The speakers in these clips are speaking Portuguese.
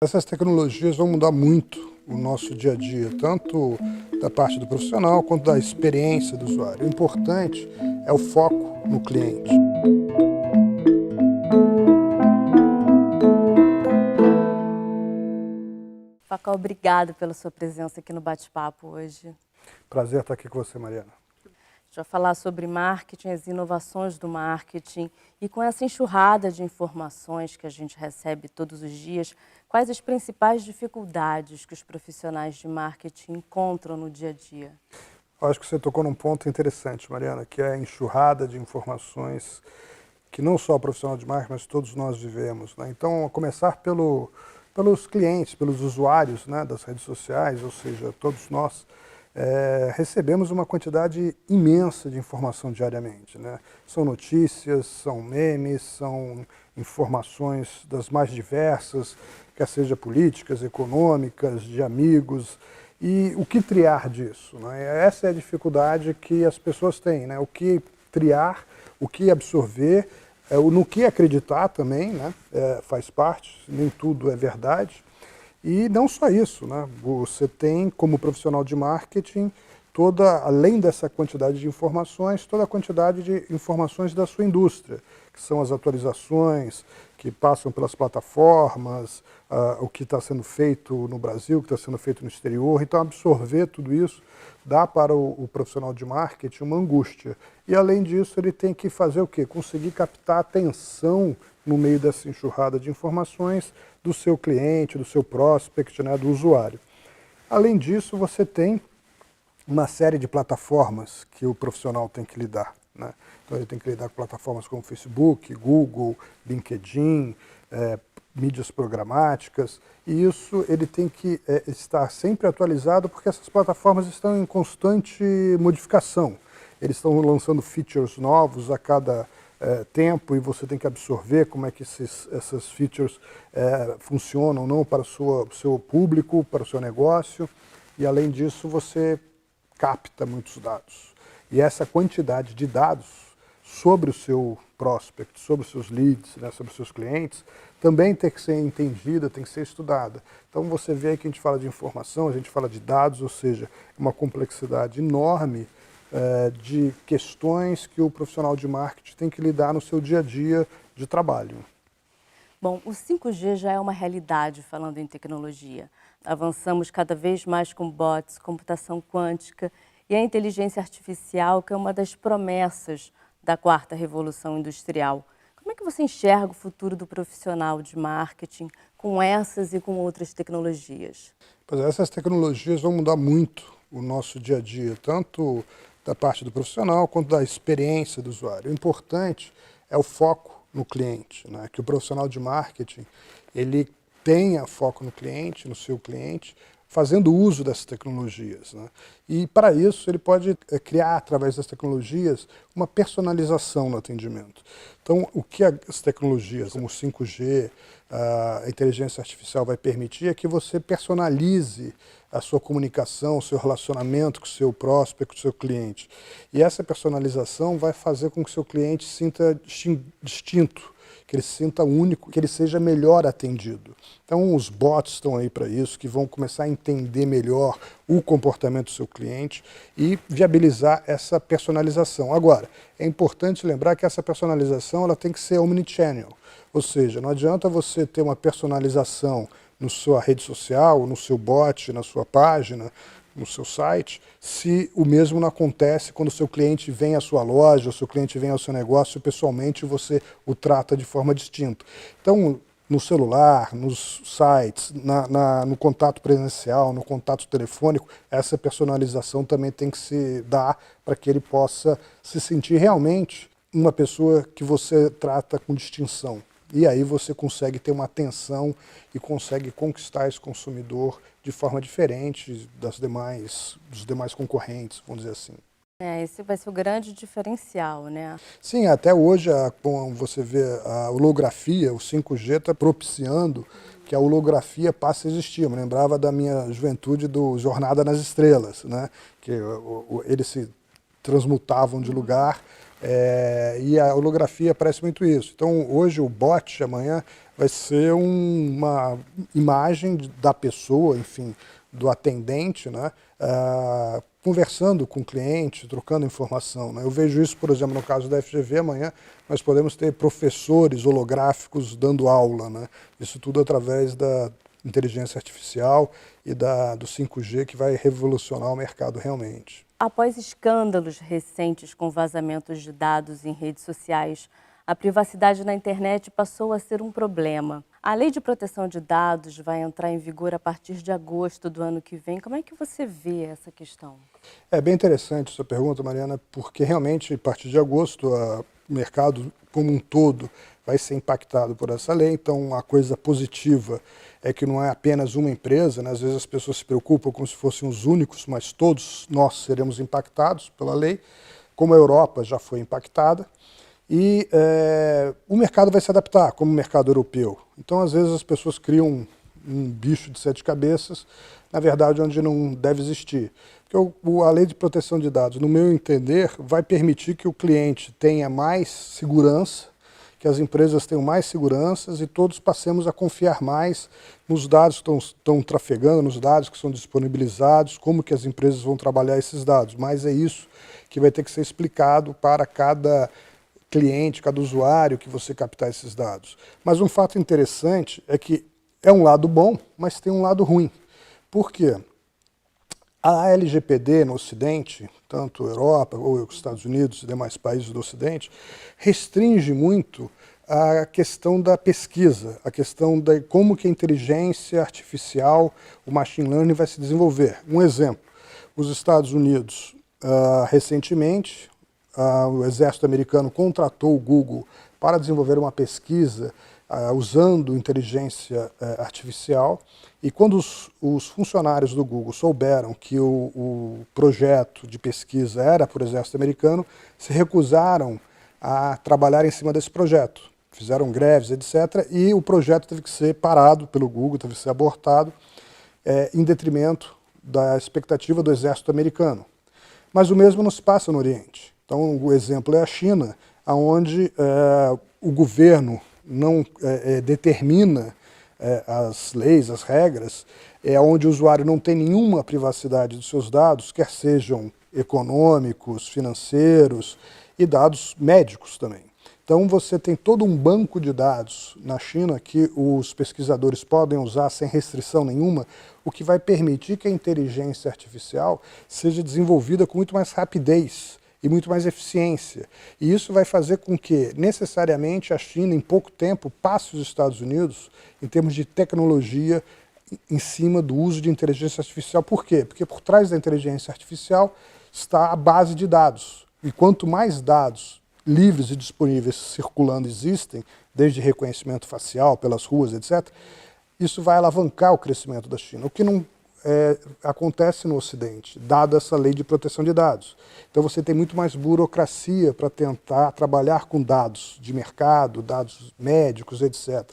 Essas tecnologias vão mudar muito o nosso dia a dia, tanto da parte do profissional quanto da experiência do usuário. O importante é o foco no cliente. Facol, obrigado pela sua presença aqui no Bate-Papo hoje. Prazer estar aqui com você, Mariana. A gente vai falar sobre marketing, as inovações do marketing e com essa enxurrada de informações que a gente recebe todos os dias, quais as principais dificuldades que os profissionais de marketing encontram no dia a dia? Eu acho que você tocou num ponto interessante, Mariana, que é a enxurrada de informações que não só o profissional de marketing, mas todos nós vivemos, né? Então, a começar pelos clientes, pelos usuários, né, das redes sociais, ou seja, todos nós recebemos uma quantidade imensa de informação diariamente, né? São notícias, são memes, são informações das mais diversas, quer seja políticas, econômicas, de amigos. E o que triar disso, né? Essa é a dificuldade que as pessoas têm, né? O que triar, o que absorver, no que acreditar também, né? Faz parte, nem tudo é verdade. E não só isso, né? Você tem, como profissional de marketing, além dessa quantidade de informações, toda a quantidade de informações da sua indústria, que são as atualizações que passam pelas plataformas, o que está sendo feito no Brasil, o que está sendo feito no exterior. Então, absorver tudo isso dá para o profissional de marketing uma angústia. E, além disso, ele tem que fazer o quê? Conseguir captar a atenção no meio dessa enxurrada de informações do seu cliente, do seu prospect, né, do usuário. Além disso, você tem uma série de plataformas que o profissional tem que lidar, né? Então ele tem que lidar com plataformas como Facebook, Google, LinkedIn, mídias programáticas, e isso ele tem que estar sempre atualizado porque essas plataformas estão em constante modificação. Eles estão lançando features novos a cada tempo e você tem que absorver como é que essas features funcionam ou não para o seu público, para o seu negócio, e além disso você capta muitos dados. E essa quantidade de dados sobre o seu prospect, sobre os seus leads, né, sobre os seus clientes, também tem que ser entendida, tem que ser estudada. Então você vê aí que a gente fala de informação, a gente fala de dados, ou seja, uma complexidade enorme de questões que o profissional de marketing tem que lidar no seu dia a dia de trabalho. Bom, o 5G já é uma realidade falando em tecnologia. Avançamos cada vez mais com bots, computação quântica e a inteligência artificial, que é uma das promessas da quarta revolução industrial. Como é que você enxerga o futuro do profissional de marketing com essas e com outras tecnologias? Pois é, essas tecnologias vão mudar muito o nosso dia a dia, tanto da parte do profissional quanto da experiência do usuário. O importante é o foco no cliente, né? Que o profissional de marketing ele tenha foco no cliente, no seu cliente, fazendo uso dessas tecnologias, né? E para isso ele pode criar através das tecnologias uma personalização no atendimento. Então o que as tecnologias como o 5G, a inteligência artificial vai permitir é que você personalize a sua comunicação, o seu relacionamento com o seu prospect, com o seu cliente. E essa personalização vai fazer com que o seu cliente se sinta distinto, que ele se sinta único, que ele seja melhor atendido. Então os bots estão aí para isso, que vão começar a entender melhor o comportamento do seu cliente e viabilizar essa personalização. Agora, é importante lembrar que essa personalização ela tem que ser omnichannel, ou seja, não adianta você ter uma personalização na sua rede social, no seu bot, na sua página, no seu site, se o mesmo não acontece quando o seu cliente vem à sua loja, o seu cliente vem ao seu negócio, pessoalmente você o trata de forma distinta. Então, no celular, nos sites, no contato presencial, no contato telefônico, essa personalização também tem que se dar para que ele possa se sentir realmente uma pessoa que você trata com distinção. E aí você consegue ter uma atenção e consegue conquistar esse consumidor de forma diferente dos demais concorrentes, vamos dizer assim. Esse vai ser o grande diferencial, né? Sim, até hoje, como você vê, a holografia, o 5G está propiciando que a holografia passe a existir. Eu me lembrava da minha juventude do Jornada nas Estrelas, né? Que eles se transmutavam de lugar. E a holografia parece muito isso. Então, hoje o bot, amanhã, vai ser uma imagem da pessoa, enfim, do atendente, né, conversando com o cliente, trocando informação, né? Eu vejo isso, por exemplo, no caso da FGV, amanhã nós podemos ter professores holográficos dando aula, né? Isso tudo através da inteligência artificial e do 5G, que vai revolucionar o mercado realmente. Após escândalos recentes com vazamentos de dados em redes sociais, a privacidade na internet passou a ser um problema. A Lei de Proteção de Dados vai entrar em vigor a partir de agosto do ano que vem. Como é que você vê essa questão? É bem interessante essa pergunta, Mariana, porque realmente, a partir de agosto, o mercado como um todo vai ser impactado por essa lei. Então, a coisa positiva é que não é apenas uma empresa, né? Às vezes as pessoas se preocupam como se fossem os únicos, mas todos nós seremos impactados pela lei, como a Europa já foi impactada. E o mercado vai se adaptar, como o mercado europeu. Então, às vezes, as pessoas criam um bicho de 7 cabeças, na verdade, onde não deve existir. Porque a Lei de Proteção de Dados, no meu entender, vai permitir que o cliente tenha mais segurança, que as empresas tenham mais seguranças e todos passemos a confiar mais nos dados que estão trafegando, nos dados que são disponibilizados, como que as empresas vão trabalhar esses dados. Mas é isso que vai ter que ser explicado para cada cliente, cada usuário que você captar esses dados. Mas um fato interessante é que é um lado bom, mas tem um lado ruim. Por quê? A LGPD no Ocidente, tanto Europa ou os Estados Unidos e demais países do Ocidente, restringe muito a questão da pesquisa, a questão de como que a inteligência artificial, o machine learning vai se desenvolver. Um exemplo, os Estados Unidos, recentemente, o exército americano contratou o Google para desenvolver uma pesquisa usando inteligência artificial, e quando os funcionários do Google souberam que o projeto de pesquisa era para o exército americano, se recusaram a trabalhar em cima desse projeto. Fizeram greves, etc., e o projeto teve que ser parado pelo Google, teve que ser abortado, em detrimento da expectativa do exército americano. Mas o mesmo não se passa no Oriente. Então, o exemplo é a China, onde o governo não determina as leis, as regras, onde o usuário não tem nenhuma privacidade dos seus dados, quer sejam econômicos, financeiros e dados médicos também. Então, você tem todo um banco de dados na China que os pesquisadores podem usar sem restrição nenhuma, o que vai permitir que a inteligência artificial seja desenvolvida com muito mais rapidez e muito mais eficiência. E isso vai fazer com que, necessariamente, a China, em pouco tempo, passe os Estados Unidos em termos de tecnologia em cima do uso de inteligência artificial. Por quê? Porque por trás da inteligência artificial está a base de dados. E quanto mais dados livres e disponíveis circulando existem, desde reconhecimento facial, pelas ruas, etc., isso vai alavancar o crescimento da China, o que não acontece no Ocidente, dada essa lei de proteção de dados. Então você tem muito mais burocracia para tentar trabalhar com dados de mercado, dados médicos, etc.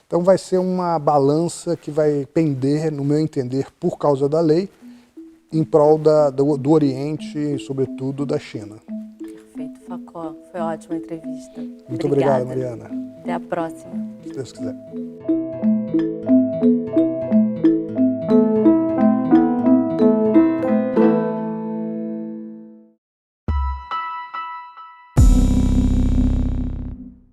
Então vai ser uma balança que vai pender, no meu entender, por causa da lei, em prol do Oriente e, sobretudo, da China. Perfeito, Facó. Foi ótima a entrevista. Muito obrigado, Mariana. Até a próxima. Se Deus quiser.